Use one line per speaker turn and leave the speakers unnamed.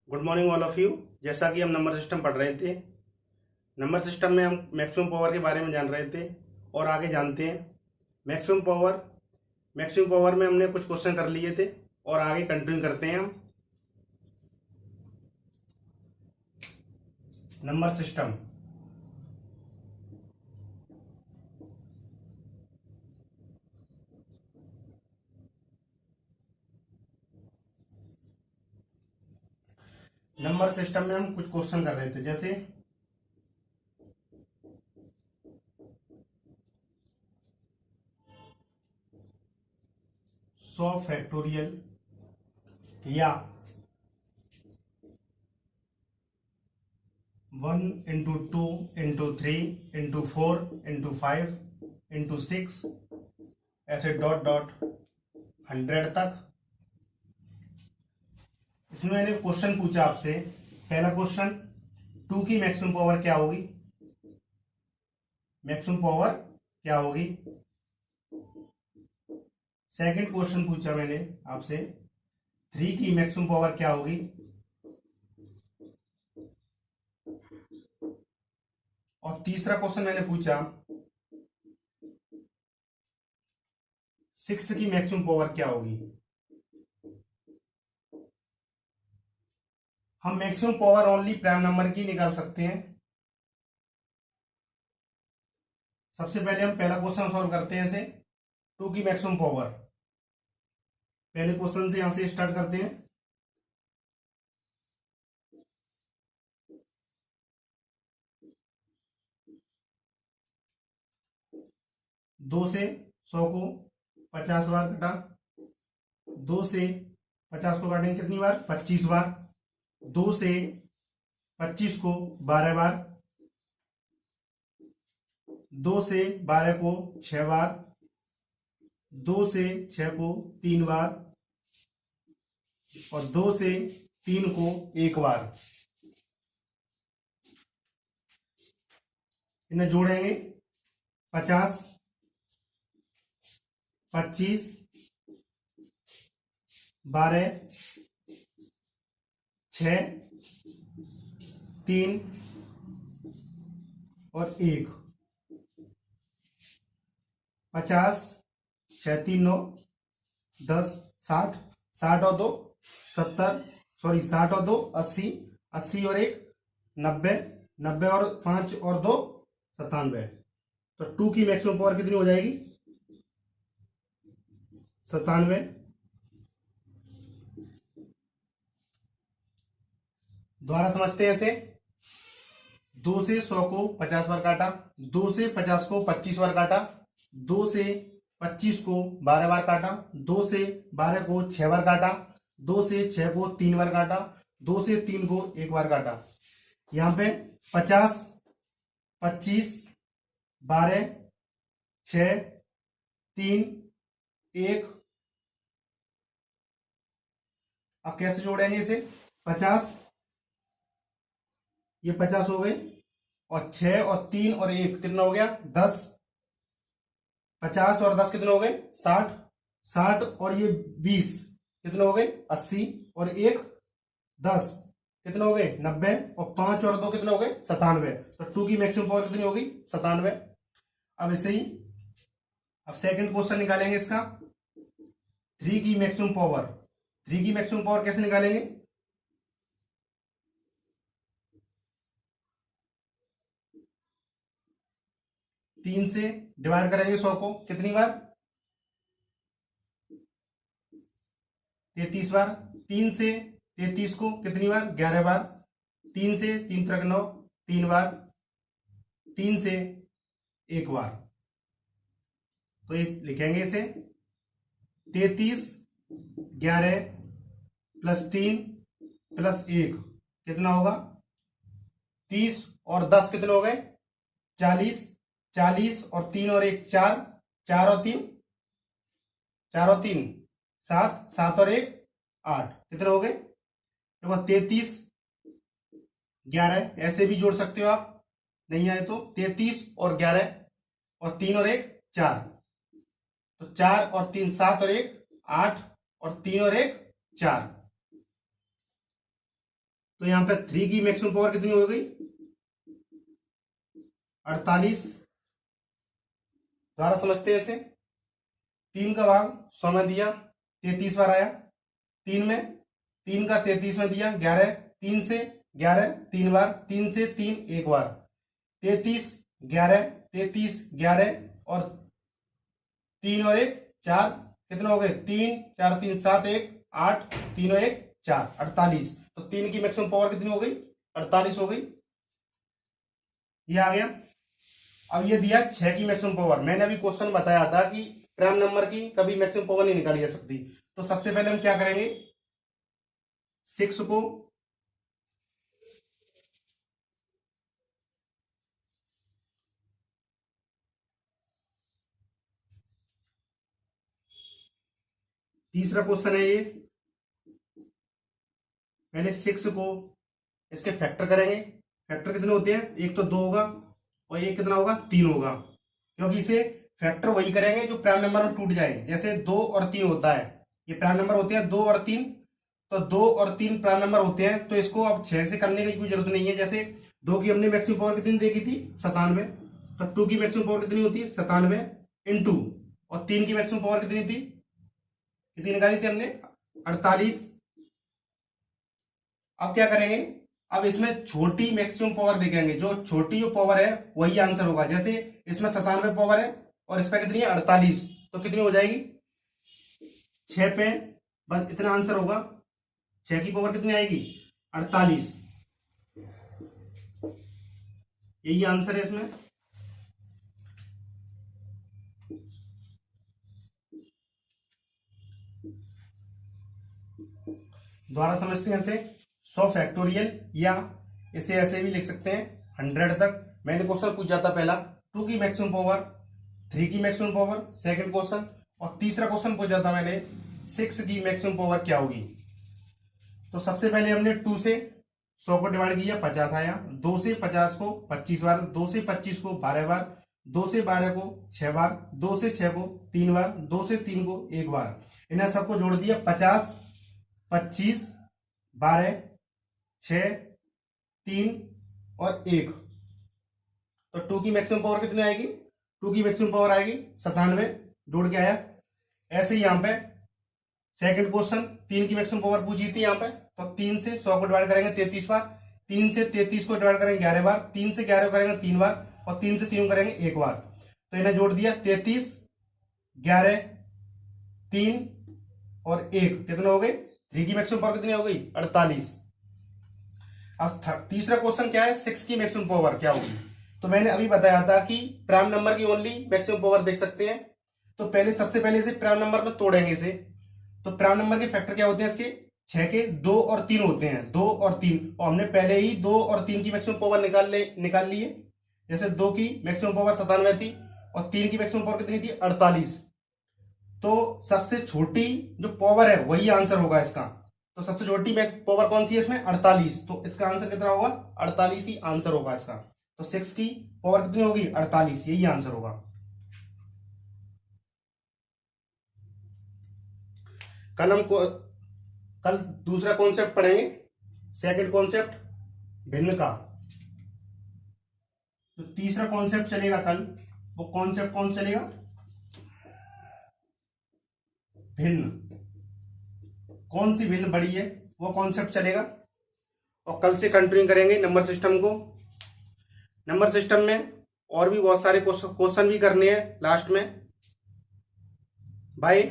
Good morning all of you. जैसा कि हम नंबर सिस्टम पढ़ रहे थे, नंबर सिस्टम में हम मैक्सिमम पावर के बारे में जान रहे थे और आगे जानते हैं मैक्सिमम पावर। मैक्सिमम पावर में हमने कुछ क्वेश्चन कर लिए थे और आगे कंटिन्यू करते हैं हम नंबर सिस्टम। नंबर सिस्टम में हम कुछ क्वेश्चन कर रहे थे, जैसे 100 फैक्टोरियल या 1 into 2 into 3 into 4 into 5 into 6 ऐसे डॉट डॉट 100 तक। इसमें मैंने क्वेश्चन पूछा आपसे। पहला क्वेश्चन, 2 की मैक्सिमम पावर क्या होगी? मैक्सिमम पावर क्या होगी? सेकंड क्वेश्चन पूछा मैंने आपसे, 3 की मैक्सिमम पावर क्या होगी? और तीसरा क्वेश्चन मैंने पूछा, 6 की मैक्सिमम पावर क्या होगी? हम maximum power only prime number की निकाल सकते हैं। सबसे पहले हम पहला क्वेश्चन सॉल्व करते हैं ऐसे, 2 की मैक्सिमम पावर। पहले क्वेश्चन से यहां से स्टार्ट करते हैं। दो से 100 को 50 बार काटा, 2 से 50 को काटेंगे कितनी बार? 25 बार। 2 से 25 को 12 बार, 2 से 12 को 6 बार, 2 से 6 को 3 बार और 2 से 3 को 1 बार। इन्हें जोड़ेंगे 50, 25, 12, 6, 3 और 1। 50, 6 3 9 10 60, 60 और 2 70, सॉरी 60 और 2 80, 80 और 1 90, 90 और 5 और 2 97। तो 2 की मैक्सिमम पावर कितनी हो जाएगी? 97। दोबारा समझते हैं ऐसे, 2 से 100 को 50 बार काटा, 2 से 50 को 25 बार काटा, 2 से 25 को 12 बार काटा, 2 से 12 को 6 बार काटा, 2 से 6 को 3 बार काटा, 2 से 3 को 1 बार काटा। यहां पे 50, 25, 12, 6, 3, 1। अब कैसे जोड़ेंगे इसे? 50, ये 50 हो गए और 6 और 3 और 1 कितना हो गया? 10। 50 और 10 कितने हो गए? 60। 60 और ये 20 कितने हो गए? 80 और 1 10 कितने हो गए? 90 और 5 और 2 कितने हो गए? 97। तो 2 की मैक्सिमम पावर कितनी होगी? 97। अब ऐसे ही अब सेकंड क्वेश्चन निकालेंगे इसका, 3 की मैक्सिमम पावर। 3 की मैक्सिमम पावर कैसे निकालेंगे? 3 से डिवाइड करेंगे 100 को कितनी बार? 33 बार। 3 से 33 को कितनी बार? 11 बार। 3 से 3 तक 9, 3 बार। 3 से 1 बार। तो ये लिखेंगे इसे 33, 11 प्लस 3 प्लस 1 कितना होगा? 30 और 10 कितने हो गए? 40। 40 और 3 और 1 4, 4 और 3 4 और 3 7, 7 और 1 8 कितने हो गए? देखो 33, 11 ऐसे भी जोड़ सकते हो आप, नहीं आए तो 33 और 11 और 3 और 1 4। तो 4 और 3 7 और 1 8 और 3 और 1 4। तो यहां पे 3 की मैक्सिमम पावर कितनी हो गई? 48। दोबारा समझते हैं इसे। 3 का भाग 100 में दिया, 33 बार आया। 3 का 33 में दिया 11, 3 से 11 3 बार, 3 से 3 1 बार, 33 11 33 11 और 3 और 1 4, कितना हो गए? 3 4 3 7 1 8, 3 और 1 4, 48। तो 3 की मैक्सिमम पावर कितनी हो गई? 48 हो गई। ये आ गया। अब ये दिया 6 की मैक्सिमम पावर। मैंने अभी क्वेश्चन बताया था कि प्राइम नंबर की कभी मैक्सिमम पावर नहीं निकाली जा सकती। तो सबसे पहले हम क्या करेंगे, 6 को तीसरा क्वेश्चन है ये, पहले 6 को इसके फैक्टर करेंगे। फैक्टर कितने होते हैं? एक तो 2 होगा और एक कितना होगा? 3 होगा, क्योंकि इसे फैक्टर वही करेंगे जो प्राइम नंबर में टूट जाए। जैसे 2 और 3 होता है, ये प्राइम नंबर होते हैं 2 और 3। तो 2 और 3 प्राइम नंबर होते हैं, तो इसको अब 6 से करने की कोई जरूरत नहीं है। जैसे 2 की हमने मैक्सिमम पावर कितनी देखी थी? 97। तो 2 की मैक्सिमम पावर कितनी होती है? 97 इंटू, और 3 की मैक्सिमम पावर कितनी थी? कितनी निकाली थी हमने? 48। अब क्या करेंगे, अब इसमें छोटी मैक्सिमम पावर देखेंगे। जो छोटी जो पावर है वही आंसर होगा। जैसे इसमें 97 पावर है और इसमें कितनी है? 48। तो कितनी हो जाएगी? 6 पे, बस इतना आंसर होगा। 6 की पावर कितनी आएगी? 48। यही आंसर है इसमें। दोबारा समझते हैं इसे। 100 फैक्टोरियल, या इसे ऐसे भी लिख सकते हैं 100 तक। मैंने क्वेश्चन पूछा था पहला 2 की मैक्सिमम पावर, 3 की मैक्सिमम पावर, सेकंड क्वेश्चन। और तीसरा क्वेश्चन पूछा था मैंने 6 की मैक्सिमम पावर क्या होगी। तो सबसे पहले हमने 2 से 100 को डिवाइड किया, 50 आया। 2 से 50 को 25 बार, 2 से 25 को 12 बार, 2 से 12 को 6 बार, 2 से 6 को 3 बार, 2 से 3 को 1 बार। इन्हें सबको जोड़ दिया, 50 25 12 6 3 और 1। तो 2 की मैक्सिमम पावर कितनी आएगी? 2 की मैक्सिमम पावर आएगी 97, जोड़ के आया। ऐसे ही यहां पे सेकंड क्वेश्चन 3 की मैक्सिमम पावर पूछी थी यहां पे। तो 3 से 100 को डिवाइड करेंगे 33 बार, 3 से 33 को डिवाइड करेंगे 11 बार, 3 से 11 को करेंगे 3 बार, और 3 से 3 को करेंगे 1 बार। तो इन्हें जोड़ दिया, 33 11 3 और 1, कितने हो गए? 3 की मैक्सिमम पावर कितनी हो गई? 48। अब तीसरा क्वेश्चन क्या है, 6 की मैक्सिमम पावर क्या होगी। तो मैंने अभी बताया था कि प्राइम नंबर की ओनली मैक्सिमम पावर देख सकते हैं। तो पहले सबसे पहले इसे प्राइम नंबर में तोड़ेंगे इसे। तो प्राइम नंबर के फैक्टर क्या होते हैं इसके? 6 के 2 और 3 होते हैं, 2 और 3। और हमने पहले ही 2 और 3 की मैक्सिमम पावर निकाल ली है। जैसे 2 की मैक्सिमम पावर 97 थी और 3 की मैक्सिमम पावर कितनी थी? 48। तो सबसे छोटी जो पावर है वही आंसर होगा इसका। तो सबसे छोटी पावर कौन सी है इसमें? 48। तो इसका आंसर कितना होगा? 48 ही आंसर होगा इसका। तो 6 की पावर कितनी होगी? 48, यही आंसर होगा। कल दूसरा कॉन्सेप्ट पढ़ेंगे, सेकंड कॉन्सेप्ट भिन्न का। तो तीसरा कॉन्सेप्ट चलेगा कल, वो कॉन्सेप्ट कौन चलेगा? भिन्न। कौन सी भिन्न बड़ी है वो कॉन्सेप्ट चलेगा। और कल से कंटिन्यू करेंगे नंबर सिस्टम को। नंबर सिस्टम में और भी बहुत सारे क्वेश्चन भी करने हैं लास्ट में। बाय।